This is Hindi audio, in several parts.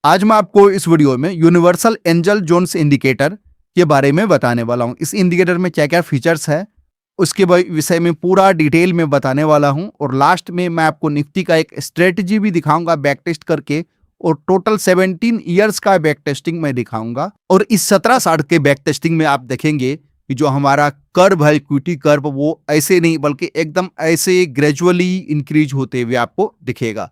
आज मैं आपको इस वीडियो में यूनिवर्सल एंजल जोन्स इंडिकेटर के बारे में बताने वाला हूं। इस इंडिकेटर में क्या क्या फीचर्स है उसके विषय में पूरा डिटेल में बताने वाला हूं और लास्ट में मैं आपको निफ्टी का एक स्ट्रेटजी भी दिखाऊंगा बैक टेस्ट करके, और टोटल 17 ईयर्स का बैक टेस्टिंग मैं दिखाऊंगा। और इस 17-60 के बैक टेस्टिंग में आप देखेंगे कि जो हमारा कर्व है, इक्विटी कर्व, वो ऐसे नहीं बल्कि एकदम ऐसे ग्रेजुअली इंक्रीज होते हुए आपको दिखेगा।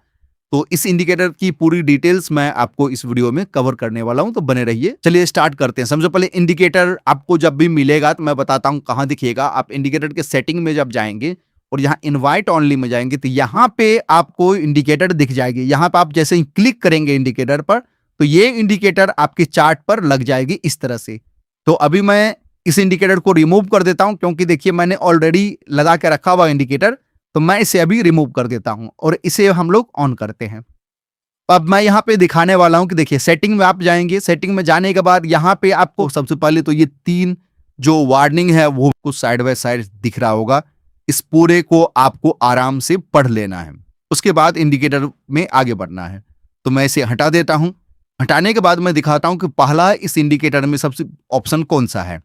तो इस इंडिकेटर की पूरी डिटेल्स मैं आपको इस वीडियो में कवर करने वाला हूं, तो बने रहिए। चलिए स्टार्ट करते हैं। सबसे पहले इंडिकेटर आपको जब भी मिलेगा तो मैं बताता हूं कहां दिखेगा। आप इंडिकेटर के सेटिंग में जब जाएंगे और यहाँ इनवाइट ऑनली में जाएंगे तो यहाँ पे आपको इंडिकेटर दिख जाएगी। यहाँ पे आप जैसे ही क्लिक करेंगे इंडिकेटर पर तो ये इंडिकेटर आपके चार्ट पर लग जाएगी इस तरह से। तो अभी मैं इस इंडिकेटर को रिमूव कर देता हूं क्योंकि देखिए मैंने ऑलरेडी लगा के रखा हुआ इंडिकेटर, तो मैं इसे अभी रिमूव कर देता हूं और इसे हम लोग ऑन करते हैं। अब मैं यहाँ पे दिखाने वाला हूं कि देखिए सेटिंग में आप जाएंगे। सेटिंग में जाने के बाद यहाँ पे आपको सबसे पहले तो ये 3 जो वार्निंग है वो कुछ साइड बाय साइड दिख रहा होगा। इस पूरे को आपको आराम से पढ़ लेना है, उसके बाद इंडिकेटर में आगे बढ़ना है। तो मैं इसे हटा देता हूं। हटाने के बाद मैं दिखाता हूं कि पहला इस इंडिकेटर में सबसे ऑप्शन कौन सा है।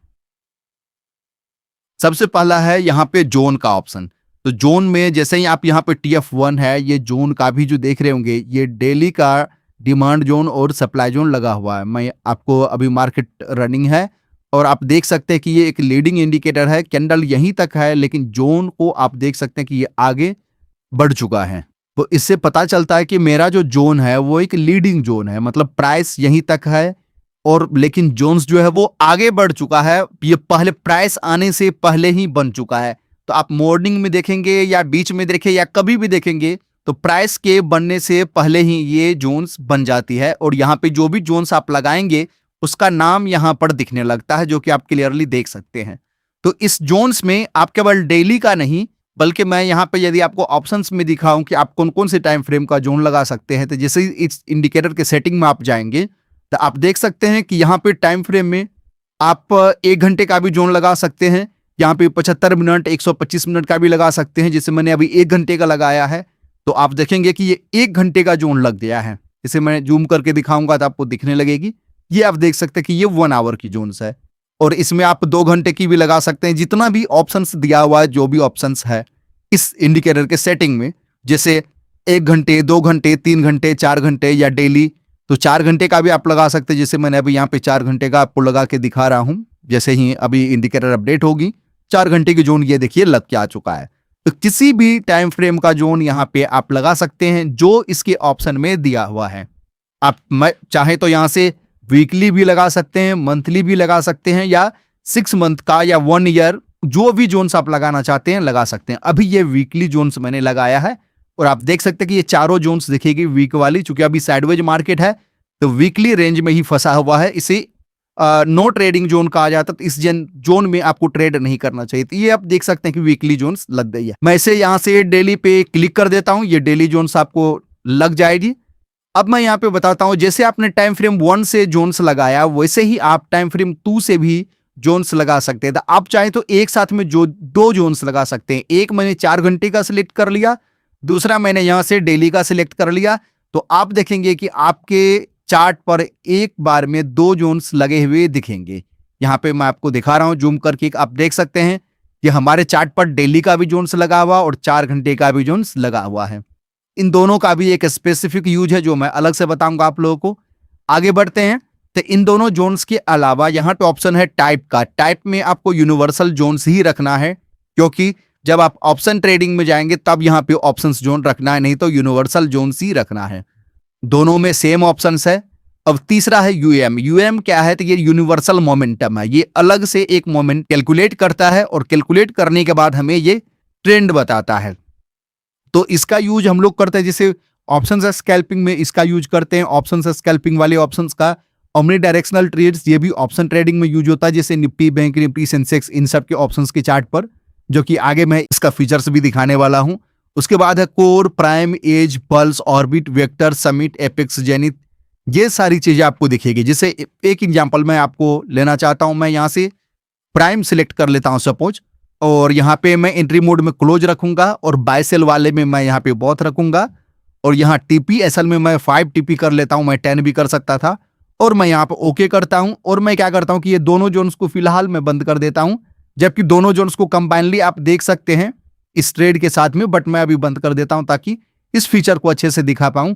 सबसे पहला है यहाँ पे जोन का ऑप्शन। तो जोन में जैसे ही आप यहाँ पे TF1 है, ये जोन का भी जो देख रहे होंगे, ये डेली का डिमांड जोन और सप्लाई जोन लगा हुआ है। मैं आपको अभी मार्केट रनिंग है और आप देख सकते हैं कि ये एक लीडिंग इंडिकेटर है। कैंडल यहीं तक है लेकिन जोन को आप देख सकते हैं कि ये आगे बढ़ चुका है। तो इससे पता चलता है कि मेरा जो जोन है वो एक लीडिंग जोन है, मतलब प्राइस यहीं तक है और लेकिन जोन्स जो है वो आगे बढ़ चुका है। ये पहले प्राइस आने से पहले ही बन चुका है। तो आप मॉर्निंग में देखेंगे या बीच में देखें या कभी भी देखेंगे तो प्राइस के बनने से पहले ही ये जोन्स बन जाती है। और यहाँ पे जो भी जोन्स आप लगाएंगे उसका नाम यहाँ पर दिखने लगता है, जो कि आप क्लियरली देख सकते हैं। तो इस जोन्स में आप केवल डेली का नहीं बल्कि मैं यहाँ पे यदि आपको ऑप्शंस में दिखाऊं कि आप कौन कौन से टाइम फ्रेम का जोन लगा सकते हैं, तो जैसे ही इस इंडिकेटर के सेटिंग में आप जाएंगे तो आप देख सकते हैं कि यहाँ पे टाइम फ्रेम में आप 1 घंटे का भी जोन लगा सकते हैं। यहाँ पे 75 मिनट 125 मिनट का भी लगा सकते हैं। जैसे मैंने अभी 1 घंटे का लगाया है तो आप देखेंगे कि ये 1 घंटे का जोन लग गया है। इसे मैं जूम करके दिखाऊंगा तो आपको दिखने लगेगी। ये आप देख सकते हैं कि ये 1 आवर की जोन्स है और इसमें आप 2 घंटे की भी लगा सकते हैं। जितना भी ऑप्शंस दिया हुआ है, जो भी ऑप्शंस है इस इंडिकेटर के सेटिंग में, जैसे 1 घंटे 2 घंटे 3 घंटे 4 घंटे या डेली, तो 4 घंटे का भी आप लगा सकते हैं। जैसे मैंने अभी यहाँ पे 4 घंटे का आपको लगा के दिखा रहा हूं। जैसे ही अभी इंडिकेटर अपडेट होगी 4 घंटे की जोन ये देखिए लग के आ चुका है। तो किसी भी टाइम फ्रेम का जोन यहाँ पे आप लगा सकते हैं जो इसके ऑप्शन में दिया हुआ है। आप चाहे तो यहाँ से वीकली भी लगा सकते हैं, मंथली भी लगा सकते हैं, या 6 मंथ का या 1 ईयर, जो भी जोन्स आप लगाना चाहते हैं लगा सकते हैं। अभी ये वीकली जोन्स मैंने लगाया है और आप देख सकते हैं कि ये चारों जोन्स दिखेगी वीक वाली। चूंकि अभी साइडवेज मार्केट है तो वीकली रेंज में ही फंसा हुआ है। इसे नो ट्रेडिंग जोन कहा जाता है। तो इस जोन में आपको ट्रेड नहीं करना चाहिए। तो ये आप देख सकते हैं कि वीकली जोन्स लग गई है। मैं इसे यहाँ से डेली पे क्लिक कर देता हूँ, ये डेली जोन्स आपको लग जाएगी। अब मैं यहाँ पे बताता हूँ, जैसे आपने टाइम फ्रेम 1 से जोन्स लगाया वैसे ही आप टाइम फ्रेम 2 से भी जोन्स लगा सकते हैं। तो आप चाहे तो एक साथ में जो 2 जोन्स लगा सकते हैं। एक मैंने 4 घंटे का सिलेक्ट कर लिया, दूसरा मैंने यहाँ से डेली का सिलेक्ट कर लिया। तो आप देखेंगे कि आपके चार्ट पर एक बार में 2 जोन्स लगे हुए दिखेंगे। यहाँ पे मैं आपको दिखा रहा हूँ जूम करके, आप देख सकते हैं कि हमारे चार्ट पर डेली का भी जोन्स लगा हुआ और 4 घंटे का भी जोन्स लगा हुआ है। इन दोनों का भी एक स्पेसिफिक यूज है जो मैं अलग से बताऊंगा आप लोगों को। आगे बढ़ते हैं। तो इन दोनों जोन्स के अलावा यहाँ पे ऑप्शन है टाइप का। टाइप में आपको यूनिवर्सल जोन्स ही रखना है, क्योंकि जब आप ऑप्शन ट्रेडिंग में जाएंगे तब यहाँ पे ऑप्शंस जोन रखना है, नहीं तो यूनिवर्सल जोन्स ही रखना है। दोनों में सेम ऑप्शंस है। अब तीसरा है यूएम। यूएम क्या है? तो ये यूनिवर्सल मोमेंटम है। ये अलग से एक मोमेंट कैलकुलेट करता है और कैलकुलेट करने के बाद हमें ये ट्रेंड बताता है। तो इसका यूज हम लोग करते हैं, जैसे ऑप्शंस स्कैल्पिंग में इसका यूज करते हैं। ऑप्शंस स्कैल्पिंग वाले ऑप्शंस का ओमनी डायरेक्शनल ट्रेड्स, ये भी ऑप्शन ट्रेडिंग में यूज होता है, जैसे निफ्टी, बैंक निफ्टी, सेंसेक्स, इन सब के ऑप्शंस के चार्ट पर, जो कि आगे मैं इसका फीचर्स भी दिखाने वाला हूं। उसके बाद है core, prime, edge, pulse, orbit, vector, summit, apex, zenith, ये सारी चीजें आपको दिखेगी। जैसे एक एग्जांपल मैं आपको लेना चाहता हूं। मैं यहां से प्राइम सिलेक्ट कर लेता हूं सपोज, और यहां पे मैं एंट्री मोड में क्लोज रखूंगा और बाय सेल वाले में मैं यहां पे बॉथ रखूंगा और यहाँ टीपी असल में मैं 5 टीपी कर लेता हूं, मैं 10 भी कर सकता था। और मैं यहाँ पे ओके करता हूं और मैं क्या करता हूं कि ये दोनों जोन्स को फिलहाल मैं बंद कर देता हूं, जबकि दोनों जोन्स को कंबाइनली आप देख सकते हैं इस ट्रेड के साथ में, बट मैं अभी बंद कर देता हूं ताकि इस फीचर को अच्छे से दिखा पाऊं।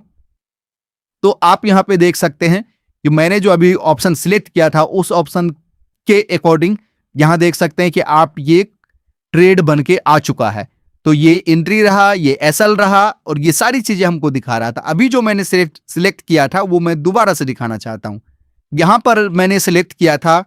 तो आप यहां पे देख सकते हैं कि मैंने जो अभी ऑप्शन सिलेक्ट किया था उस ऑप्शन के अकॉर्डिंग यहां देख सकते हैं कि आप ये ट्रेड बन के आ चुका है। तो ये एंट्री रहा, ये एसएल रहा और ये सारी चीजें हमको दिखा रहा था। अभी जो मैंने सिलेक्ट किया था वो मैं दोबारा से दिखाना चाहता हूं। यहां पर मैंने सिलेक्ट किया था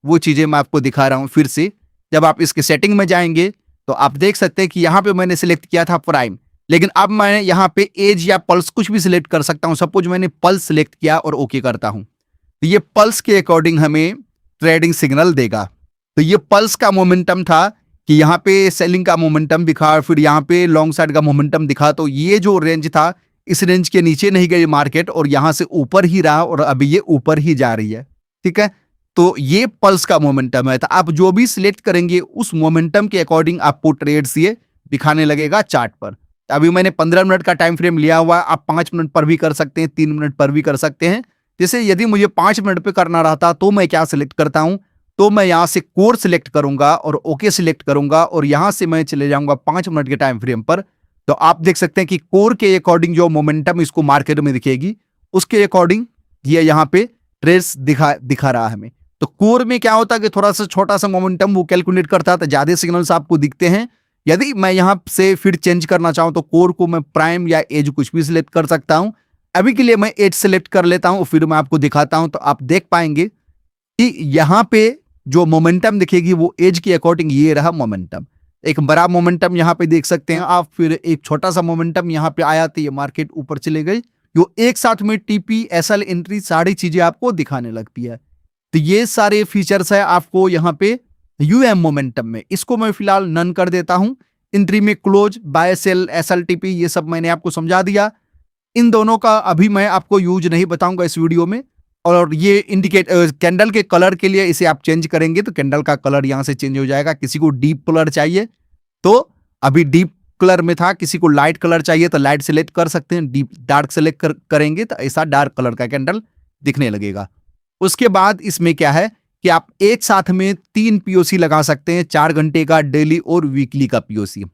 वो चीजें मैं आपको दिखा रहा हूं फिर से। जब आप इसके सेटिंग में जाएंगे तो आप देख सकते हैं कि यहां पे मैंने सिलेक्ट किया था प्राइम, लेकिन अब मैं यहां पे एज या पल्स कुछ भी सिलेक्ट कर सकता हूं। सपोज मैंने पल्स सिलेक्ट किया और ओके करता हूं, तो ये पल्स के अकॉर्डिंग हमें ट्रेडिंग सिग्नल देगा। तो ये पल्स का मोमेंटम था कि यहाँ पे सेलिंग का मोमेंटम दिखा, फिर यहाँ पे लॉन्ग साइड का मोमेंटम दिखा। तो ये जो रेंज था इस रेंज के नीचे नहीं गई मार्केट और यहां से ऊपर ही रहा और अभी ये ऊपर ही जा रही है। ठीक है, तो ये पल्स का मोमेंटम है। तो आप जो भी सिलेक्ट करेंगे उस मोमेंटम के अकॉर्डिंग आपको ट्रेड्स ये दिखाने लगेगा चार्ट पर। अभी मैंने 15 मिनट का टाइम फ्रेम लिया हुआ है, आप 5 मिनट पर भी कर सकते हैं, 3 मिनट पर भी कर सकते हैं। जैसे यदि मुझे 5 मिनट पे करना रहता तो मैं क्या सिलेक्ट करता हूं, तो मैं यहां से कोर सिलेक्ट करूंगा और ओके सिलेक्ट करूंगा और यहां से मैं चले जाऊंगा 5 मिनट के टाइम फ्रेम पर। तो आप देख सकते हैं कि कोर के अकॉर्डिंग जो मोमेंटम इसको मार्केट में दिखेगी उसके अकॉर्डिंग ये यहां पे ट्रेड्स दिखा रहा है हमें। तो कोर में क्या होता है कि थोड़ा सा छोटा सा मोमेंटम वो कैलकुलेट करता है तो ज्यादा सिग्नल्स आपको दिखते हैं। यदि मैं यहां से फिर चेंज करना चाहूं तो कोर को मैं प्राइम या एज कुछ भी सिलेक्ट कर सकता हूं। अभी के लिए मैं एज सिलेक्ट कर लेता हूं, फिर मैं आपको दिखाता हूं। तो आप देख पाएंगे कि यहां पे जो मोमेंटम दिखेगी वो एज के अकॉर्डिंग ये रहा मोमेंटम। एक बड़ा मोमेंटम यहां पे देख सकते हैं आप, फिर एक छोटा सा मोमेंटम यहां पे आया तो ये मार्केट ऊपर चले गई। जो एक साथ में टीपी एसएल एंट्री सारी चीजें आपको दिखाने लगती है। तो ये सारे फीचर्स है आपको यहाँ पे यूएम मोमेंटम में। इसको मैं फिलहाल नन कर देता हूं। एंट्री में close, buy sell, SL TP ये सब मैंने आपको समझा दिया। इन दोनों का अभी मैं आपको यूज नहीं बताऊंगा इस वीडियो में। और ये इंडिकेट कैंडल के कलर के लिए इसे आप चेंज करेंगे तो कैंडल का कलर यहां से चेंज हो जाएगा। किसी को डीप कलर चाहिए तो अभी डीप कलर में था, किसी को लाइट कलर चाहिए तो लाइट सेलेक्ट कर सकते हैं, डीप डार्क सेलेक्ट करेंगे तो ऐसा डार्क कलर का कैंडल दिखने लगेगा। उसके बाद इसमें क्या है कि आप एक साथ में 3 पीओसी लगा सकते हैं, 4 घंटे का, डेली और वीकली का पीओसी।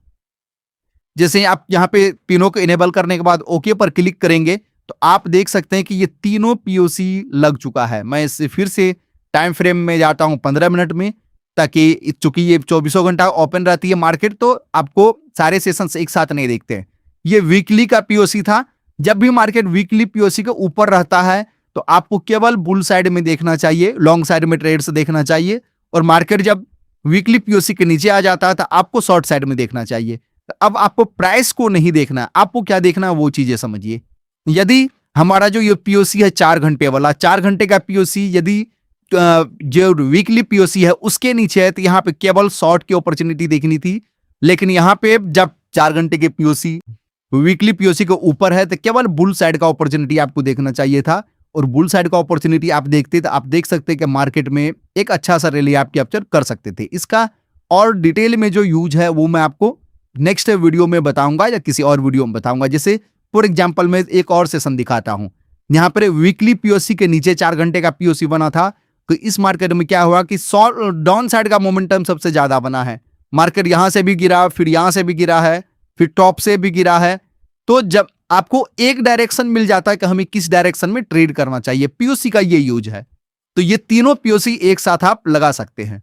जैसे आप यहां पे तीनों को इनेबल करने के बाद ओके पर क्लिक करेंगे तो आप देख सकते हैं कि ये तीनों पीओसी लग चुका है। मैं इससे फिर से टाइम फ्रेम में जाता हूं 15 मिनट में, ताकि चूंकि ये 24 घंटा ओपन रहती है मार्केट तो आपको सारे सेशंस एक साथ नहीं देखते हैं। ये वीकली का पीओसी था। जब भी मार्केट वीकली पीओसी के ऊपर रहता है तो आपको केवल बुल साइड में देखना चाहिए, लॉन्ग साइड में ट्रेड्स देखना चाहिए। और मार्केट जब वीकली पीओसी के नीचे आ जाता है तो आपको शॉर्ट साइड में देखना चाहिए। तो अब आपको प्राइस को नहीं देखना, आपको क्या देखना है वो चीजें समझिए। यदि हमारा जो ये पीओसी है 4 घंटे वाला, 4 घंटे का पीओसी यदि जो वीकली पीओसी है उसके नीचे है तो यहाँ पे केवल शॉर्ट की अपॉर्चुनिटी देखनी थी। लेकिन यहाँ पे जब 4 घंटे के पीओसी वीकली पीओसी के ऊपर है तो केवल बुल साइड का अपॉर्चुनिटी आपको देखना चाहिए था। और बुल साइड का अपॉर्चुनिटी आप देखते तो आप देख सकते कि मार्केट में एक अच्छा सा रैली आप कैप्चर कर सकते थे। इसका और डिटेल में जो यूज है वो मैं आपको नेक्स्ट वीडियो में बताऊंगा या किसी और वीडियो में बताऊंगा। जैसे फॉर एग्जांपल मैं एक और सेशन दिखाता हूं। यहां पर वीकली पीओसी के नीचे 4 घंटे का पीओसी बना था तो इस मार्केट में क्या हुआ कि डाउन साइड का मोमेंटम सबसे ज्यादा बना है। मार्केट यहां से भी गिरा, फिर यहां से भी गिरा है, फिर टॉप से भी गिरा है। तो जब आपको एक डायरेक्शन मिल जाता है कि हमें किस डायरेक्शन में ट्रेड करना चाहिए, पीओसी का ये यूज है। तो ये तीनों पीओसी एक साथ आप लगा सकते हैं।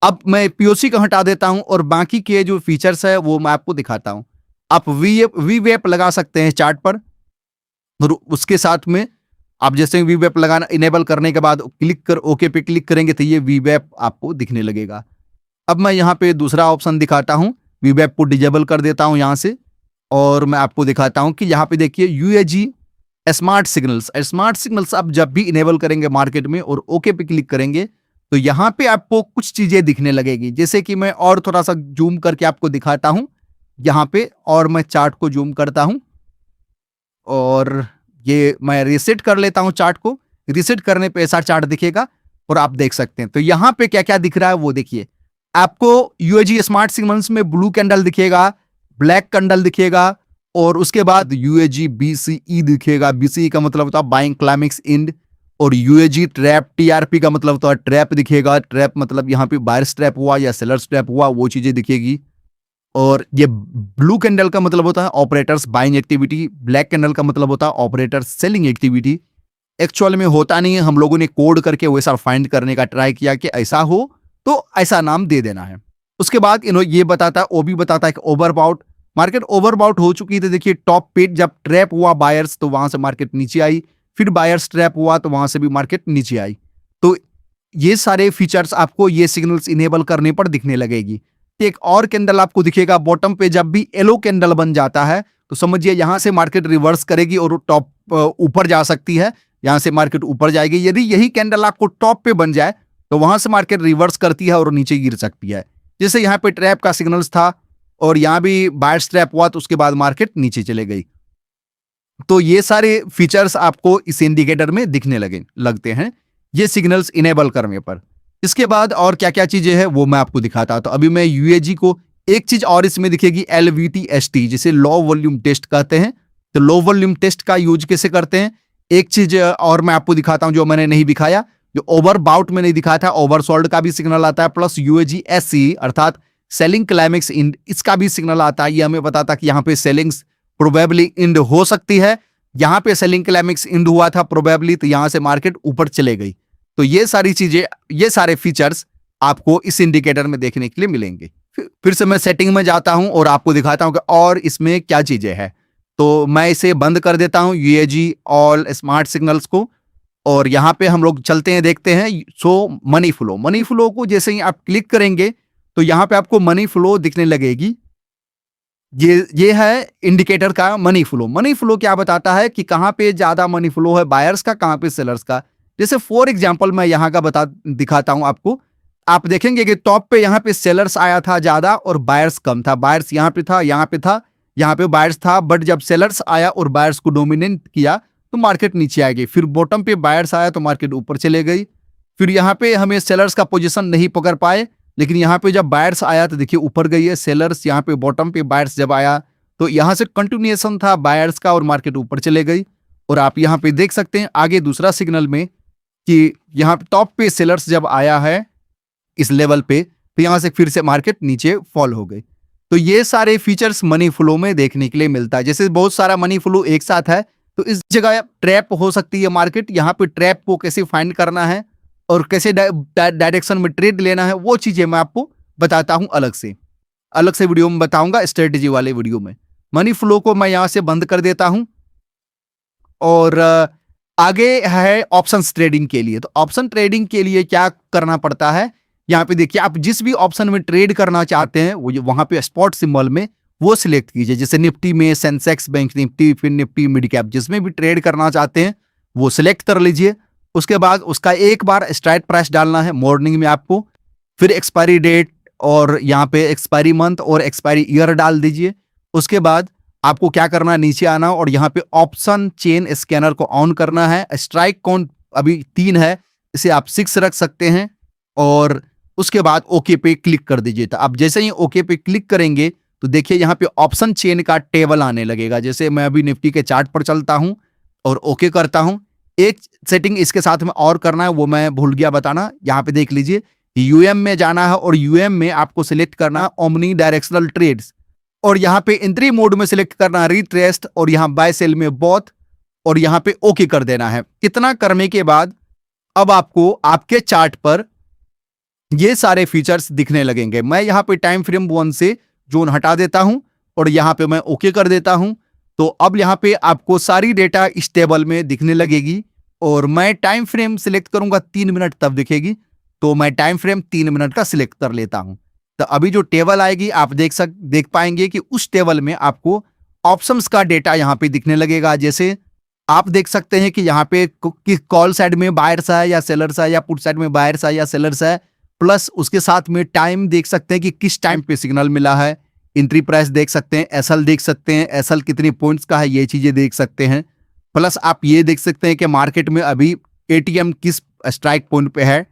अब मैं पीओसी को हटा देता हूं और बाकी के जो फीचर्स है वो मैं आपको दिखाता हूं। आप वीवेप लगा सकते हैं चार्ट पर। और उसके साथ में आप जैसे वीवेप लगाना इनेबल करने के बाद क्लिक कर ओके पे क्लिक करेंगे तो ये वीवेप आपको दिखने लगेगा। अब मैं यहाँ पे दूसरा ऑप्शन दिखाता हूं, वीवेप को डिजेबल कर देता हूं यहां से। और मैं आपको दिखाता हूं कि यहाँ पे देखिए यूएजी स्मार्ट सिग्नल्स आप जब भी इनेबल करेंगे मार्केट में और ओके पे क्लिक करेंगे तो यहाँ पे आपको कुछ चीजें दिखने लगेगी। जैसे कि मैं और थोड़ा सा जूम करके आपको दिखाता हूं यहाँ पे, और मैं चार्ट को जूम करता हूं और ये मैं रीसेट कर लेता हूं चार्ट को। रीसेट करने पे ऐसा चार्ट दिखेगा और आप देख सकते हैं। तो यहाँ पे क्या क्या दिख रहा है वो देखिए। आपको यूएजी स्मार्ट सिग्नल्स में ब्लू कैंडल दिखेगा, ब्लैक कैंडल दिखेगा और उसके बाद यूएजी बीसीई दिखेगा। बीसीई का मतलब होता है बाइंग क्लाइमेक्स इंड, और यूएजी ट्रैप, टीआरपी का मतलब होता है ट्रैप दिखेगा। ट्रैप मतलब यहाँ पे बायर्स ट्रैप हुआ या सेलर्स ट्रैप हुआ, वो चीजें दिखेगी। और ये ब्लू कैंडल का मतलब होता है operators buying activity, black candle का मतलब होता है ऑपरेटर्स सेलिंग एक्टिविटी। एक्चुअल में होता नहीं है, हम लोगों ने कोड करके वैसा फाइंड करने का ट्राई किया कि ऐसा हो तो ऐसा नाम दे देना है। उसके बाद इन्होंने ये बताता है, वो भी बताता है कि ओवरबाउट, मार्केट ओवरबाउट हो चुकी थी। देखिए टॉप पे जब ट्रैप हुआ बायर्स तो वहां से मार्केट नीचे आई, फिर बायर्स ट्रैप हुआ तो वहां से भी मार्केट नीचे आई। तो ये सारे फीचर्स आपको ये सिग्नल्स इनेबल करने पर दिखने लगेगी। एक और कैंडल आपको दिखेगा बॉटम पे, जब भी येलो कैंडल बन जाता है तो समझिए यहां से मार्केट रिवर्स करेगी और टॉप ऊपर जा सकती है, यहां से मार्केट ऊपर जाएगी। यदि यही कैंडल आपको टॉप पे बन जाए तो वहां से मार्केट रिवर्स करती है और नीचे गिर सकती है। जैसे यहाँ पे ट्रैप का सिग्नल्स था और यहां भी बायर्स ट्रैप हुआ तो उसके बाद मार्केट नीचे चले गई। तो ये सारे फीचर्स आपको इस इंडिकेटर में दिखने लगते हैं ये सिग्नल्स इनेबल करने पर। इसके बाद और क्या क्या चीजें हैं वो मैं आपको दिखाता हूं। तो अभी मैं यूएजी को, एक चीज और इसमें दिखेगी LVTST, जिसे लो वॉल्यूम टेस्ट कहते हैं। तो लो वॉल्यूम टेस्ट का यूज कैसे करते हैं, एक चीज और मैं आपको दिखाता हूं जो मैंने नहीं दिखाया, जो ओवरबाउट में नहीं दिखाया था। ओवरसोल्ड का भी सिग्नल आता है, प्लस UAGSC अर्थात सेलिंग क्लाइमेक्स इंड, इसका भी सिग्नल आता है। ये हमें बताता कि यहाँ पे सेलिंग्स प्रोबेबली इंड हो सकती है। यहां पे सेलिंग क्लाइमेक्स इंड हुआ था प्रोबेबली, तो यहां से मार्केट ऊपर चले गई। तो ये सारी चीजें, ये सारे फीचर्स आपको इस इंडिकेटर में देखने के लिए मिलेंगे। फिर से मैं सेटिंग में जाता हूं और आपको दिखाता हूं कि और इसमें क्या चीजें हैं। तो मैं इसे बंद कर देता हूं UAG ऑल स्मार्ट सिग्नल्स को, और यहां पे हम लोग चलते हैं, देखते हैं सो मनी फ्लो। मनी फ्लो को जैसे ही आप क्लिक करेंगे तो यहां पे आपको मनी फ्लो दिखने लगेगी। ये है इंडिकेटर का मनी फ्लो। मनी फ्लो क्या बताता है कि कहां पे ज्यादा मनी फ्लो है, बायर्स का, कहां पे सेलर्स का। जैसे फॉर एग्जांपल मैं यहां का दिखाता हूं आपको। आप देखेंगे कि टॉप पे यहां पे सेलर्स आया था ज्यादा और बायर्स कम था। बायर्स यहां पे था, यहां पे था, यहां पे बायर्स था, बट जब सेलर्स आया और बायर्स को डोमिनेट किया तो मार्केट नीचे आ गई। फिर बॉटम पे बायर्स आया तो मार्केट ऊपर चले गई। फिर यहां पे हमें सेलर्स का पोजीशन नहीं पकड़ पाए, लेकिन यहां पे जब बायर्स आया तो देखिए ऊपर गई है सेलर्स, यहां पे बॉटम पे बायर्स जब आया तो यहां से कंटिन्यूएशन था बायर्स का और मार्केट ऊपर चले गई। और आप यहां पे देख सकते हैं आगे दूसरा सिग्नल में कि यहां टॉप पे सेलर्स जब आया है इस लेवल पे तो यहां से फिर से मार्केट नीचे फॉल हो गई। तो ये सारे फीचर्स मनी फ्लो में देखने के लिए मिलता है। जैसे बहुत सारा मनी फ्लो एक साथ है तो इस जगह ट्रैप हो सकती है मार्केट। यहाँ पे ट्रैप को कैसे फाइंड करना है और कैसे डायरेक्शन में ट्रेड लेना है वो चीजें मैं आपको बताता हूं अलग से वीडियो में बताऊंगा, स्ट्रेटेजी वाले वीडियो में। मनी फ्लो को मैं यहां से बंद कर देता हूं और आगे है ऑप्शंस ट्रेडिंग के लिए। तो ऑप्शन ट्रेडिंग के लिए क्या करना पड़ता है, यहाँ पे देखिए आप जिस भी ऑप्शन में ट्रेड करना चाहते हैं वो वहां पे स्पॉट सिंबल में वो सिलेक्ट कीजिए। जैसे निफ्टी में सेंसेक्स, बैंक निफ्टी, फिर निफ्टी, मिड कैप, जिसमें भी ट्रेड करना चाहते हैं वो सिलेक्ट कर लीजिए। उसके बाद उसका एक बार स्ट्राइक प्राइस डालना है मॉर्निंग में आपको, फिर एक्सपायरी डेट और यहाँ पे एक्सपायरी मंथ और एक्सपायरी ईयर डाल दीजिए। उसके बाद आपको क्या करना है, नीचे आना और यहाँ पे ऑप्शन चेन स्कैनर को ऑन करना है। स्ट्राइक काउंट अभी 3 है, इसे आप 6 रख सकते हैं और उसके बाद ओके पे क्लिक कर दीजिए। तो आप जैसे ही ओके पे क्लिक करेंगे तो देखिए यहाँ पे ऑप्शन चेन का टेबल आने लगेगा। जैसे मैं अभी निफ्टी के चार्ट पर चलता हूं और ओके करता हूं। एक सेटिंग इसके साथ में और करना है, वो मैं भूल गया बताना। यहाँ पे देख लीजिए यूएम में जाना है और यूएम में आपको सिलेक्ट करना है ओमनी डायरेक्शनल ट्रेड्स और यहाँ पे एंट्री मोड में सिलेक्ट करना है रिट्रेस्ट और यहाँ बाय सेल में बोथ और यहाँ पे ओके कर देना है। इतना करने के बाद अब आपको आपके चार्ट पर ये सारे फीचर्स दिखने लगेंगे। मैं यहाँ पे टाइम फ्रेम 1 से जोन हटा देता हूं और यहाँ पे मैं ओके कर देता हूं। तो अब यहाँ पे आपको सारी डेटा इस टेबल में दिखने लगेगी और मैं टाइम फ्रेम सिलेक्ट करूंगा 3 मिनट तब दिखेगी। तो मैं टाइम फ्रेम 3 मिनट का सिलेक्ट कर लेता हूं। तो अभी जो टेबल आएगी आप देख पाएंगे कि उस टेबल में आपको ऑप्शंस का डेटा यहाँ पे दिखने लगेगा। जैसे आप देख सकते हैं कि यहाँ पे कॉल साइड में बायर्स है या सेलर्स है या पुट साइड में बायर्स है या सेलर्स है, प्लस उसके साथ में टाइम देख सकते हैं कि किस टाइम पे सिग्नल मिला है। एंट्री प्राइस देख सकते हैं, एसएल देख सकते हैं, एसएल कितने पॉइंट्स का है, ये चीजें देख सकते हैं। प्लस आप ये देख सकते हैं कि मार्केट में अभी एटीएम किस स्ट्राइक पॉइंट पे है,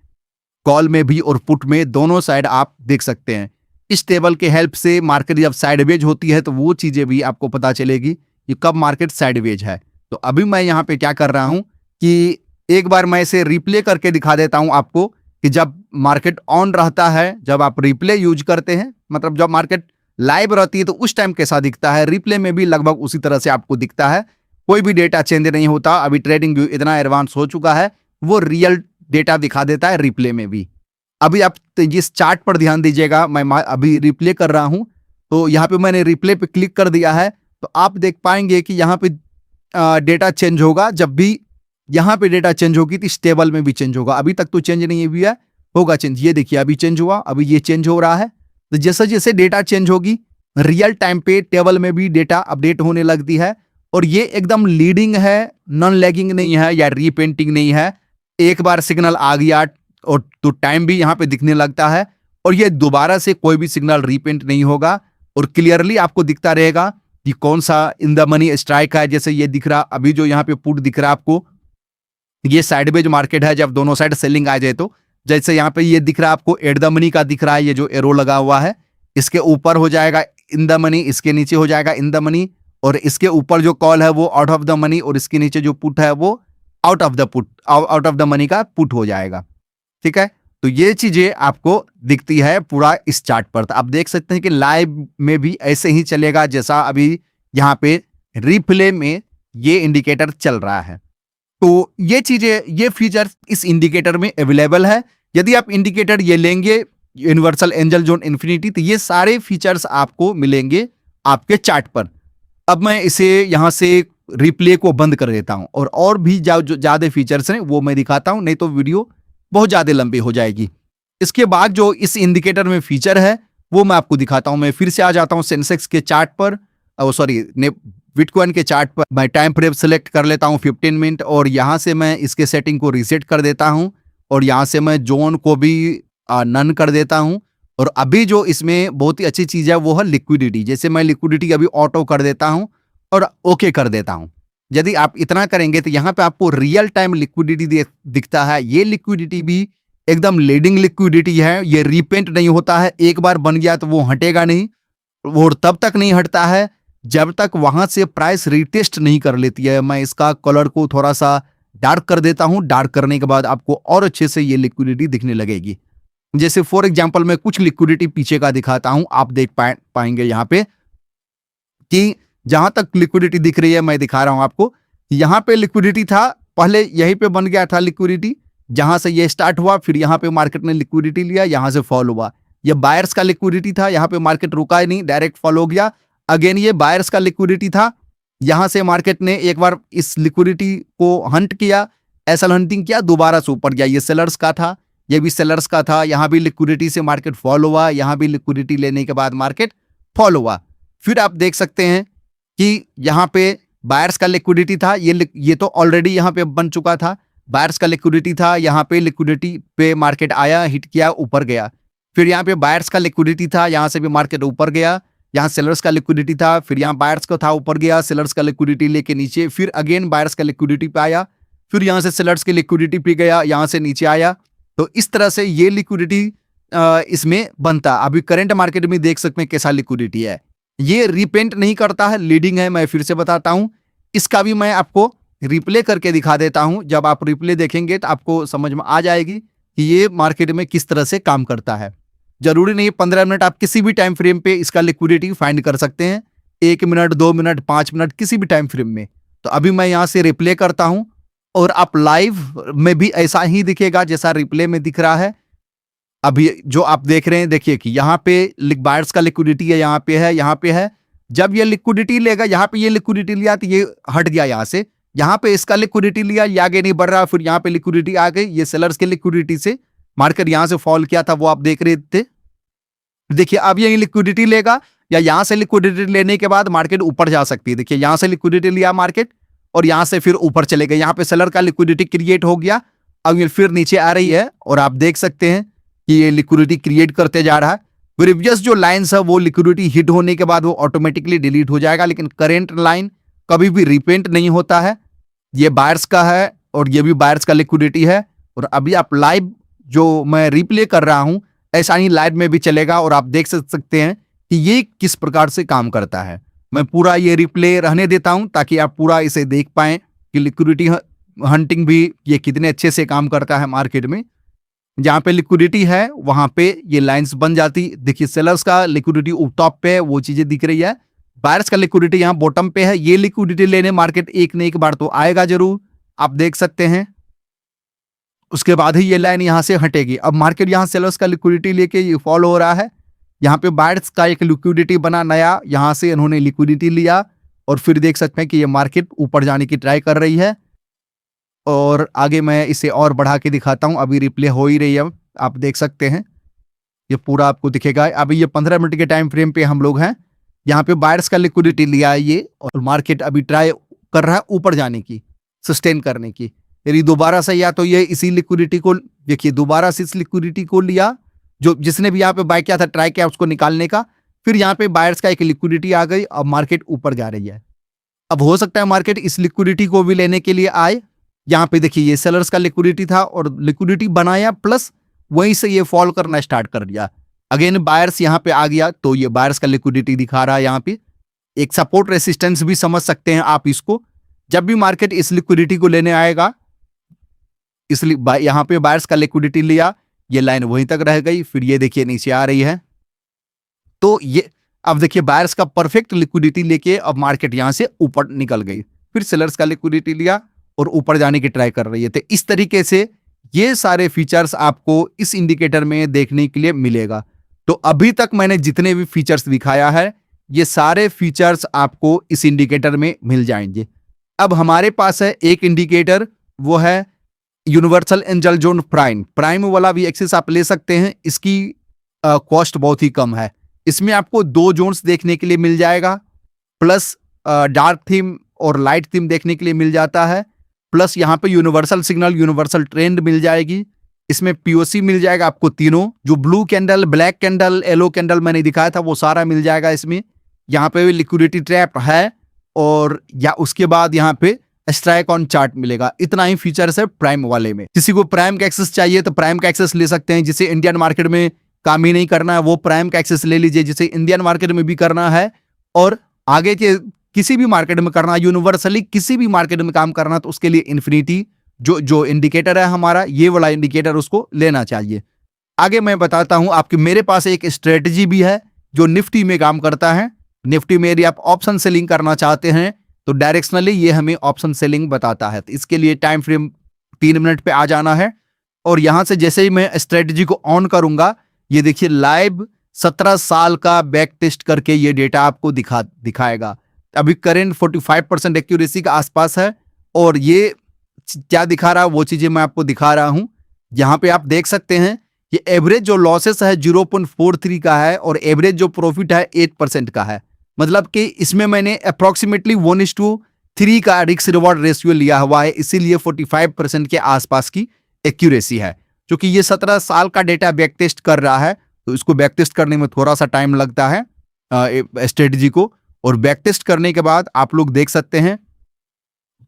कॉल में भी और पुट में, दोनों साइड आप देख सकते हैं। इस टेबल के हेल्प से मार्केट जब साइडवेज होती है तो वो चीजें भी आपको पता चलेगी कि कब मार्केट साइडवेज है। तो अभी मैं यहाँ पे क्या कर रहा हूँ कि एक बार मैं इसे रिप्ले करके दिखा देता हूँ आपको कि जब मार्केट ऑन रहता है, जब आप रिप्ले यूज करते हैं, मतलब जब मार्केट लाइव रहती है तो उस टाइम कैसा दिखता है, रिप्ले में भी लगभग उसी तरह से आपको दिखता है। कोई भी डेटा चेंज नहीं होता। अभी ट्रेडिंग व्यू इतना एडवांस हो चुका है, वो रियल डेटा दिखा देता है रिप्ले में भी। अभी आप इस चार्ट पर ध्यान दीजिएगा, मैं अभी रिप्ले कर रहा हूं तो यहाँ पे मैंने रिप्ले पे क्लिक कर दिया है तो आप देख पाएंगे कि यहाँ पे डेटा चेंज होगा। जब भी यहाँ पे डेटा चेंज होगी तो इस टेबल में भी चेंज होगा। अभी तक तो चेंज नहीं हुआ है, होगा चेंज। ये देखिए अभी चेंज हुआ, अभी ये चेंज हो रहा है। तो जैसे जैसे डेटा चेंज होगी रियल टाइम पे टेबल में भी डेटा अपडेट होने लगती है। और ये एकदम लीडिंग है, नॉन लैगिंग नहीं है या रीपेंटिंग नहीं है। एक बार सिग्नल आ गया और तो टाइम भी यहाँ पे दिखने लगता है और ये दोबारा से कोई भी सिग्नल रीपेंट नहीं होगा और क्लियरली आपको दिखता रहेगा कि कौन सा इन द मनी स्ट्राइक है। जैसे ये दिख रहा, अभी जो यहाँ पे पुट दिख रहा आपको, ये साइडवेज मार्केट है। जब दोनों साइड सेलिंग आ जाए तो जैसे यहाँ पे ये दिख रहा आपको एट द मनी का दिख रहा है, ये जो एरो लगा हुआ है इसके ऊपर हो जाएगा इन द मनी, इसके नीचे हो जाएगा इन द मनी, और इसके ऊपर जो कॉल है वो आउट ऑफ द मनी, और इसके नीचे जो पुट है वो आउट ऑफ द मनी का पुट हो जाएगा। ठीक है, तो ये चीजें आपको दिखती है पूरा इस चार्ट पर। तो आप देख सकते हैं कि लाइव में भी ऐसे ही चलेगा जैसा अभी यहाँ पे रिप्ले में ये इंडिकेटर चल रहा है। तो ये चीजें, ये फीचर इस इंडिकेटर में अवेलेबल है। यदि आप इंडिकेटर ये लेंगे यूनिवर्सल एंजल जोन इन्फिनिटी, तो ये सारे फीचर्स आपको मिलेंगे आपके चार्ट पर। अब मैं इसे यहां से रिप्ले को बंद कर देता हूं और भी जो ज्यादा फीचर्स हैं वो मैं दिखाता हूं, नहीं तो वीडियो बहुत ज्यादा लंबी हो जाएगी। इसके बाद जो इस इंडिकेटर में फीचर है वो मैं आपको दिखाता हूं। मैं फिर से आ जाता हूं सेंसेक्स के चार्ट पर, बिटकॉइन के चार्ट पर। मैं टाइम फ्रेम सेलेक्ट कर लेता हूं 15 मिनट और यहां से मैं इसके सेटिंग को रीसेट कर देता हूं और यहां से मैं जोन को भी नन कर देता हूं। और अभी जो इसमें बहुत ही अच्छी चीज है वो है लिक्विडिटी। जैसे मैं लिक्विडिटी अभी ऑटो कर देता हूं और ओके कर देता हूं। यदि आप इतना करेंगे तो यहाँ पे आपको रियल टाइम लिक्विडिटी दिखता है। ये लिक्विडिटी भी एकदम लीडिंग लिक्विडिटी है, ये रीपेंट नहीं होता है। एक बार बन गया तो वो हटेगा नहीं, वो तब तक नहीं हटता है जब तक वहां से प्राइस रिटेस्ट नहीं कर लेती है। मैं इसका कलर को थोड़ा सा डार्क कर देता हूं। डार्क करने के बाद आपको और अच्छे से ये लिक्विडिटी दिखने लगेगी। जैसे फॉर एग्जांपल मैं कुछ लिक्विडिटी पीछे का दिखाता हूं, आप देख पाएंगे यहाँ पे कि जहां तक लिक्विडिटी दिख रही है मैं दिखा रहा हूं आपको। यहां पे लिक्विडिटी था, पहले यहीं पे बन गया था लिक्विडिटी, जहां से ये स्टार्ट हुआ, फिर यहां पे मार्केट ने लिक्विडिटी लिया, यहां से फॉल हुआ। ये बायर्स का लिक्विडिटी था, यहां पे मार्केट रुका ही नहीं, डायरेक्ट फॉल हो गया। अगेन ये बायर्स का लिक्विडिटी था, यहां से मार्केट ने एक बार इस लिक्विडिटी को हंट किया, एसएल हंटिंग किया, दोबारा से ऊपर गया। ये सेलर्स का था, ये भी सेलर्स का था। यहां भी लिक्विडिटी से मार्केट फॉल हुआ, यहां भी लिक्विडिटी लेने के बाद मार्केट फॉल हुआ। फिर आप देख सकते हैं कि यहाँ पे बायर्स का लिक्विडिटी था, ये तो ऑलरेडी यहाँ पे बन चुका था। बायर्स का लिक्विडिटी था, यहाँ पे लिक्विडिटी पे मार्केट आया, हिट किया, ऊपर गया। फिर यहाँ पे बायर्स का लिक्विडिटी था, यहाँ से भी मार्केट ऊपर गया। यहाँ सेलर्स का लिक्विडिटी था, फिर यहाँ बायर्स का था, ऊपर गया, सेलर्स का लिक्विडिटी लेके नीचे, फिर अगेन बायर्स का लिक्विडिटी पे आया, फिर यहाँ से सेलर्स की लिक्विडिटी पे गया, यहाँ से नीचे आया। तो इस तरह से ये लिक्विडिटी इसमें बनता। अभी करंट मार्केट में देख सकते हैं कैसा लिक्विडिटी है। ये रिपेंट नहीं करता है, लीडिंग है। मैं फिर से बताता हूं, इसका भी मैं आपको रिप्ले करके दिखा देता हूं। जब आप रिप्ले देखेंगे तो आपको समझ में आ जाएगी कि ये मार्केट में किस तरह से काम करता है। जरूरी नहीं 15 मिनट, आप किसी भी टाइम फ्रेम पे इसका लिक्विडिटी फाइंड कर सकते हैं, 1 मिनट, 2 मिनट, 5 मिनट, किसी भी टाइम फ्रेम में। तो अभी मैं यहाँ से रिप्ले करता हूं और आप लाइव में भी ऐसा ही दिखेगा जैसा रिप्ले में दिख रहा है। अभी जो आप देख रहे हैं, देखिए कि यहाँ पे बायर्स का लिक्विडिटी है, यहाँ पे है, यहाँ पे है। जब ये लिक्विडिटी लेगा, यहाँ पे ये लिक्विडिटी लिया तो ये हट गया यहाँ से, यहाँ पे इसका लिक्विडिटी लिया, ये आगे नहीं बढ़ रहा, फिर यहाँ पे लिक्विडिटी आ गई। ये सेलर्स के लिक्विडिटी से मार्केट यहाँ से फॉल किया था, वो आप देख रहे थे। देखिए अब ये लिक्विडिटी लेगा या यहाँ से लिक्विडिटी लेने के बाद मार्केट ऊपर जा सकती है। देखिए यहाँ से लिक्विडिटी लिया मार्केट और यहाँ से फिर ऊपर चले गए। यहाँ पे सेलर का लिक्विडिटी क्रिएट हो गया, अब ये फिर नीचे आ रही है और आप देख सकते हैं कि ये लिक्विडिटी क्रिएट करते जा रहा है। प्रीवियस जो लाइन्स है वो लिक्विडिटी हिट होने के बाद वो ऑटोमेटिकली डिलीट हो जाएगा, लेकिन करेंट लाइन कभी भी रिपेंट नहीं होता है। ये बायर्स का है और ये भी बायर्स का लिक्विडिटी है। और अभी आप लाइव जो मैं रिप्ले कर रहा हूं, ऐसा ही लाइव में भी चलेगा और आप देख सकते हैं कि ये किस प्रकार से काम करता है। मैं पूरा ये रिप्ले रहने देता हूं ताकि आप पूरा इसे देख पाएं कि लिक्विडिटी हंटिंग भी ये कितने अच्छे से काम करता है मार्केट में। जहां पे लिक्विडिटी है वहां पे ये लाइंस बन जाती, देखिए सेलर्स का लिक्विडिटी टॉप पे है, वो चीजें दिख रही है। बायर्स का लिक्विडिटी यहाँ बॉटम पे है। ये लिक्विडिटी लेने मार्केट एक न एक बार तो आएगा जरूर, आप देख सकते हैं। उसके बाद ही ये लाइन यहाँ से हटेगी। अब मार्केट यहाँ सेलर्स का लिक्विडिटी लेके ये फॉलो हो रहा है। यहाँ पे बायर्स का एक लिक्विडिटी बना नया, यहाँ से इन्होंने लिक्विडिटी लिया और फिर देख सकते हैं कि ये मार्केट ऊपर जाने की ट्राई कर रही है। और आगे मैं इसे और बढ़ा के दिखाता हूं, अभी रिप्ले हो ही रही है, आप देख सकते हैं ये पूरा आपको दिखेगा। अभी ये 15 मिनट के टाइम फ्रेम पे हम लोग हैं। यहाँ पे बायर्स का लिक्विडिटी लिया है ये, और मार्केट अभी ट्राई कर रहा है ऊपर जाने की, सस्टेन करने की। यदि दोबारा से या तो ये इसी लिक्विडिटी को देखिए, दोबारा से इस लिक्विडिटी को लिया, जो जिसने भी यहाँ पे बाय किया था ट्राई किया उसको निकालने का, फिर यहाँ पे बायर्स का एक लिक्विडिटी आ गई, अब मार्केट ऊपर जा रही है। अब हो सकता है मार्केट इस लिक्विडिटी को भी लेने के लिए आए। यहाँ पे देखिए ये सेलर्स का लिक्विडिटी था और लिक्विडिटी बनाया, प्लस वहीं से ये फॉल करना स्टार्ट कर दिया। अगेन बायर्स यहाँ पे आ गया तो ये बायर्स का लिक्विडिटी दिखा रहा है। यहाँ पे एक सपोर्ट रेसिस्टेंस भी समझ सकते हैं आप इसको। जब भी मार्केट इस लिक्विडिटी को लेने आएगा, इसलिए यहाँ पे बायर्स का लिक्विडिटी लिया, ये लाइन वहीं तक रह गई, फिर ये देखिए नीचे आ रही है। तो ये अब देखिए बायर्स का परफेक्ट लिक्विडिटी लेके अब मार्केट यहाँ से ऊपर निकल गई, फिर सेलर्स का लिक्विडिटी लिया और ऊपर जाने की ट्राई कर रही है। तो इस तरीके से ये सारे फीचर्स आपको इस इंडिकेटर में देखने के लिए मिलेगा। तो अभी तक मैंने जितने भी फीचर्स दिखाया है, ये सारे फीचर्स आपको इस इंडिकेटर में मिल जाएंगे। अब हमारे पास है एक इंडिकेटर, वो है universal angel zone prime. Prime वाला भी एक्सेस आप ले सकते हैं, इसकी कॉस्ट बहुत ही कम है। इसमें आपको 2 जोन्स देखने के लिए मिल जाएगा, प्लस डार्क थीम और लाइट थीम देखने के लिए मिल जाता है, प्लस यहाँ पे यूनिवर्सल सिग्नल, यूनिवर्सल ट्रेंड मिल जाएगी। इसमें पीओसी मिल जाएगा आपको तीनों, जो blue candle, black candle, yellow candle मैंने दिखाया था वो सारा मिल जाएगा इसमें। यहाँ पे भी लिक्विडिटी ट्रैप है, और या उसके बाद यहाँ पे स्ट्राइक ऑन चार्ट मिलेगा। इतना ही फीचर्स है प्राइम वाले में। किसी को प्राइम का एक्सेस चाहिए तो प्राइम का एक्सेस ले सकते हैं। जिसे इंडियन मार्केट में काम ही नहीं करना है वो प्राइम का एक्सेस ले लीजिए। जिसे इंडियन मार्केट में भी करना है और आगे के किसी भी मार्केट में करना, यूनिवर्सली किसी भी मार्केट में काम करना, तो उसके लिए इन्फिनिटी जो इंडिकेटर है हमारा, ये वाला इंडिकेटर उसको लेना चाहिए। आगे मैं बताता हूं आपके, मेरे पास एक स्ट्रेटजी भी है जो निफ्टी में काम करता है। निफ्टी में यदि आप ऑप्शन सेलिंग करना चाहते हैं तो डायरेक्शनली ये हमें ऑप्शन सेलिंग बताता है। तो इसके लिए टाइम फ्रेम 3 मिनट पे आ जाना है, और यहां से जैसे ही मैं स्ट्रेटजी को ऑन करूंगा, ये देखिए लाइव 17 साल का बैक टेस्ट करके ये डेटा आपको दिखाएगा। अभी करेंट 45% एक्यूरेसी का आसपास है, और ये क्या दिखा रहा है वो चीजें मैं आपको दिखा रहा हूं। यहां पे आप देख सकते हैं ये एवरेज जो लॉसेस है 0.43 का है, और एवरेज जो प्रॉफिट है 8% का है। मतलब कि इसमें मैंने अप्रोक्सीमेटली 1:3 का रिस्क रिवॉर्ड रेशियो लिया हुआ है, इसीलिए 45% के आसपास की एक्यूरेसी है। क्योंकि ये 17 साल का डेटा बैक टेस्ट कर रहा है, तो इसको बैक टेस्ट करने में थोड़ा सा टाइम लगता है स्ट्रेटजी को। और बैक टेस्ट करने के बाद आप लोग देख सकते हैं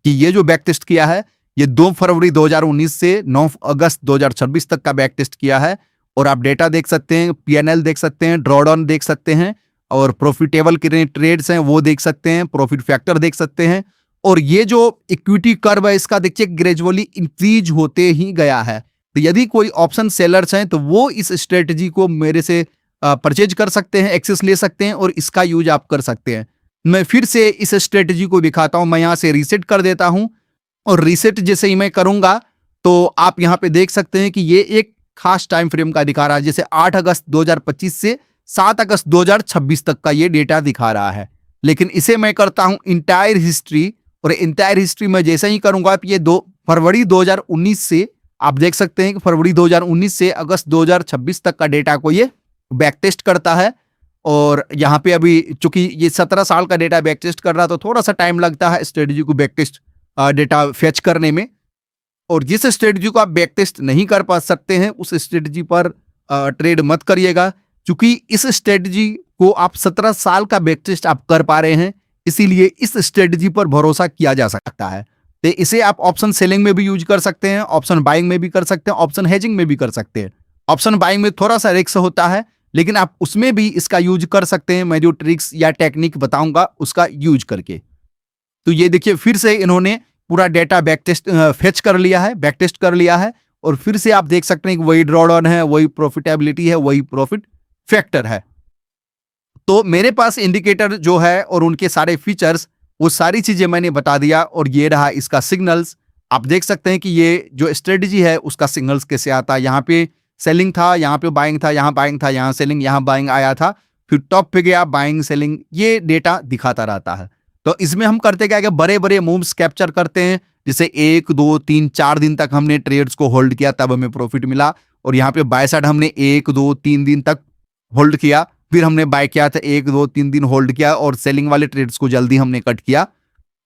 कि ये जो बैक टेस्ट किया है, ये 2 फरवरी 2019 से 9 अगस्त 2026 तक का बैक टेस्ट किया है। और आप डेटा देख सकते हैं, पीएनएल देख सकते हैं, ड्रॉडाउन देख सकते हैं, और प्रॉफिटेबल कितने ट्रेड्स हैं वो देख सकते हैं, प्रॉफिट फैक्टर देख सकते हैं। और ये जो इक्विटी कर्व है इसका देखिए ग्रेजुअली इंक्रीज होते ही गया है। तो यदि कोई ऑप्शन सेलर्स हैं तो वो इस स्ट्रेटजी को मेरे से परचेज कर सकते हैं, एक्सेस ले सकते हैं, और इसका यूज आप कर सकते हैं। मैं फिर से इस स्ट्रेटजी को दिखाता हूं। मैं यहां से रीसेट कर देता हूं, और रीसेट जैसे ही मैं करूंगा तो आप यहां पे देख सकते हैं कि ये एक खास टाइम फ्रेम का दिखा रहा है। जैसे 8 अगस्त 2025 से 7 अगस्त 2026 तक का ये डेटा दिखा रहा है। लेकिन इसे मैं करता हूं इंटायर हिस्ट्री, और इंटायर हिस्ट्री में जैसे ही करूंगा तो ये 2 फरवरी 2019 से आप देख सकते हैं कि फरवरी 2019 से अगस्त 2026 तक का डेटा को ये बैक टेस्ट करता है। और यहाँ पे अभी चूंकि ये 17 साल का डेटा बैक टेस्ट कर रहा, तो थोड़ा सा टाइम लगता है स्ट्रेटजी को बैक टेस्ट डेटा फेच करने में। और जिस स्ट्रेटजी को आप बैक टेस्ट नहीं कर पा सकते हैं उस स्ट्रेटजी पर ट्रेड मत करिएगा, क्योंकि इस स्ट्रेटजी को आप 17 साल का बैक टेस्ट आप कर पा रहे हैं, इसीलिए इस स्ट्रेटजी पर भरोसा किया जा सकता है। तो इसे आप ऑप्शन सेलिंग में भी यूज कर सकते हैं, ऑप्शन बाइंग में भी कर सकते हैं, ऑप्शन हेजिंग में भी कर सकते हैं। ऑप्शन बाइंग में थोड़ा सा रिस्क होता है, लेकिन आप उसमें भी इसका यूज कर सकते हैं, मैं जो ट्रिक्स या टेक्निक बताऊंगा उसका यूज करके। तो ये देखिए फिर से इन्होंने पूरा डेटा बैक टेस्ट फेच कर लिया है, बैक टेस्ट कर लिया है, और फिर से आप देख सकते हैं कि वही ड्रॉडाउन है, वही प्रॉफिटेबिलिटी है, वही प्रॉफिट फैक्टर है। तो मेरे पास इंडिकेटर जो है और उनके सारे फीचर्स, वो सारी चीजें मैंने बता दिया, और ये रहा इसका सिग्नल्स। आप देख सकते हैं कि ये जो स्ट्रेटजी है उसका सिग्नल्स कैसे आता है। यहाँ पे सेलिंग था, यहाँ पे बाइंग था, यहाँ बाइंग था, यहाँ सेलिंग, यहाँ बाइंग आया था, फिर टॉप पे गया बाइंग सेलिंग, ये डेटा दिखाता रहता है। तो इसमें हम करते क्या कि बड़े बड़े मूव्स कैप्चर करते हैं, जैसे 1 2 3 4 दिन तक हमने ट्रेड्स को होल्ड किया, तब हमें प्रॉफिट मिला। और यहाँ पे बाय साइड हमने 1 2 3 दिन तक होल्ड किया, फिर हमने बाय किया था, 1 2 3 दिन होल्ड किया, और सेलिंग वाले ट्रेड्स को जल्दी हमने कट किया।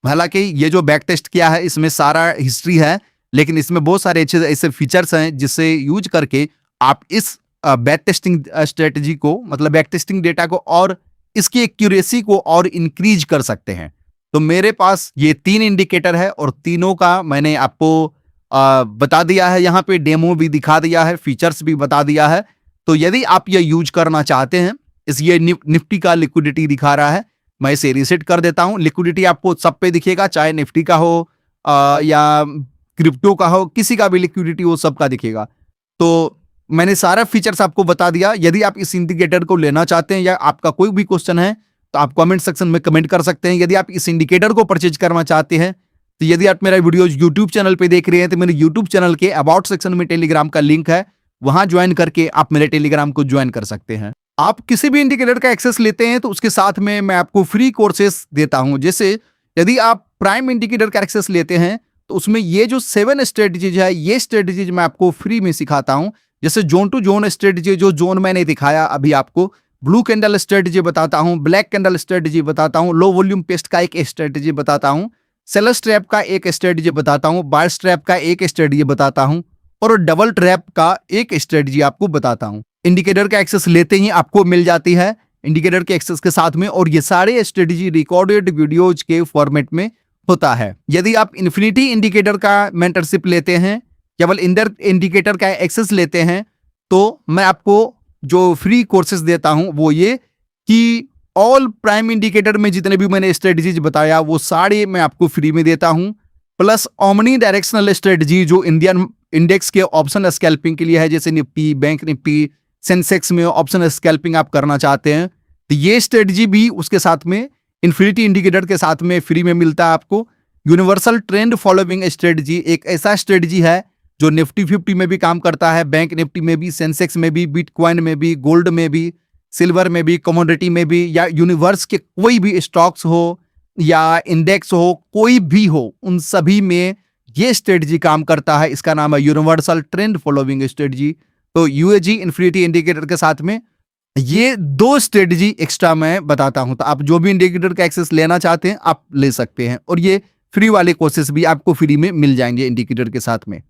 हालांकि ये जो बैक टेस्ट किया है इसमें सारा हिस्ट्री है, लेकिन इसमें बहुत सारे अच्छे ऐसे फीचर्स हैं जिससे यूज करके आप इस बैक टेस्टिंग स्ट्रेटजी को, मतलब बैक टेस्टिंग डेटा को और इसकी एक्यूरेसी को और इंक्रीज कर सकते हैं। तो मेरे पास ये 3 इंडिकेटर है, और तीनों का मैंने आपको बता दिया है, यहाँ पे डेमो भी दिखा दिया है, फीचर्स भी बता दिया है। तो यदि आप ये यूज करना चाहते हैं, ये निफ्टी का लिक्विडिटी दिखा रहा है, मैं इसे रीसेट कर देता हूं। लिक्विडिटी आपको सब पे दिखेगा, चाहे निफ्टी का हो या क्रिप्टो का हो, किसी का भी लिक्विडिटी वो सबका दिखेगा। तो मैंने सारा फीचर्स आपको बता दिया। यदि आप इस इंडिकेटर को लेना चाहते हैं या आपका कोई भी क्वेश्चन है तो आप कमेंट सेक्शन में कमेंट कर सकते हैं। यदि आप इस इंडिकेटर को परचेज करना चाहते हैं, तो यदि आप मेरा वीडियो यूट्यूब चैनल पे देख रहे हैं, तो मेरे यूट्यूब चैनल के अबाउट सेक्शन में टेलीग्राम का लिंक है, वहां ज्वाइन करके आप मेरे टेलीग्राम को ज्वाइन कर सकते हैं। आप किसी भी इंडिकेटर का एक्सेस लेते हैं तो उसके साथ में मैं आपको फ्री कोर्सेस देता हूं। जैसे यदि आप प्राइम इंडिकेटर का एक्सेस लेते हैं तो उसमें ये जो 7 स्ट्रेटजीज है, ये स्ट्रेटजीज मैं आपको फ्री में सिखाता हूं। जैसे जोन टू जोन स्ट्रेटजी, जो जोन मैंने दिखाया अभी आपको, ब्लू कैंडल स्ट्रेटजी बताता हूं, ब्लैक कैंडल स्ट्रेटजी बताता हूं, लो वॉल्यूम पेस्ट का एक स्ट्रेटजी बताता हूं, सेलर्स ट्रैप का एक स्ट्रेटजी बताता हूं, बायर्स ट्रैप का एक स्ट्रेटजी बताता हूं, और डबल ट्रैप का एक स्ट्रेटजी आपको बताता हूं। इंडिकेटर का एक्सेस लेते ही आपको मिल जाती है इंडिकेटर के एक्सेस के साथ में, और ये सारे स्ट्रेटजी रिकॉर्डेड वीडियोज के फॉर्मेट में होता है। यदि आप इन्फिनिटी इंडिकेटर का मेंटरशिप लेते हैं, केवल इंडिकेटर का एक्सेस लेते हैं, तो मैं आपको जो फ्री कोर्सेज देता हूं वो ये कि ऑल प्राइम इंडिकेटर में जितने भी मैंने स्ट्रेटजीज बताया वो सारे मैं आपको फ्री में देता हूं, प्लस ओमनी डायरेक्शनल स्ट्रेटजी जो इंडियन इंडेक्स के ऑप्शन स्कैल्पिंग के लिए है, जैसे निफ्टी, बैंक निफ्टी, सेंसेक्स में ऑप्शन स्कैल्पिंग आप करना चाहते हैं, तो ये स्ट्रेटजी भी उसके साथ में इन्फिनिटी इंडिकेटर के साथ में फ्री में मिलता है आपको। यूनिवर्सल ट्रेंड फॉलोइंग स्ट्रेटजी एक ऐसा स्ट्रेटजी है जो निफ्टी 50 में भी काम करता है, बैंक निफ्टी में भी, सेंसेक्स में भी, बिटकॉइन में भी, गोल्ड में भी, सिल्वर में भी, कमोडिटी में भी, या यूनिवर्स के कोई भी स्टॉक्स हो या इंडेक्स हो, कोई भी हो, उन सभी में ये स्ट्रेटजी काम करता है। इसका नाम है यूनिवर्सल ट्रेंड फॉलोइंग स्ट्रेटजी। तो यूएजी इन्फिनिटी इंडिकेटर के साथ में ये 2 स्ट्रेटजी एक्स्ट्रा मैं बताता हूं। तो आप जो भी इंडिकेटर का एक्सेस लेना चाहते हैं आप ले सकते हैं, और ये फ्री वाले कोर्सेस भी आपको फ्री में मिल जाएंगे इंडिकेटर के साथ में।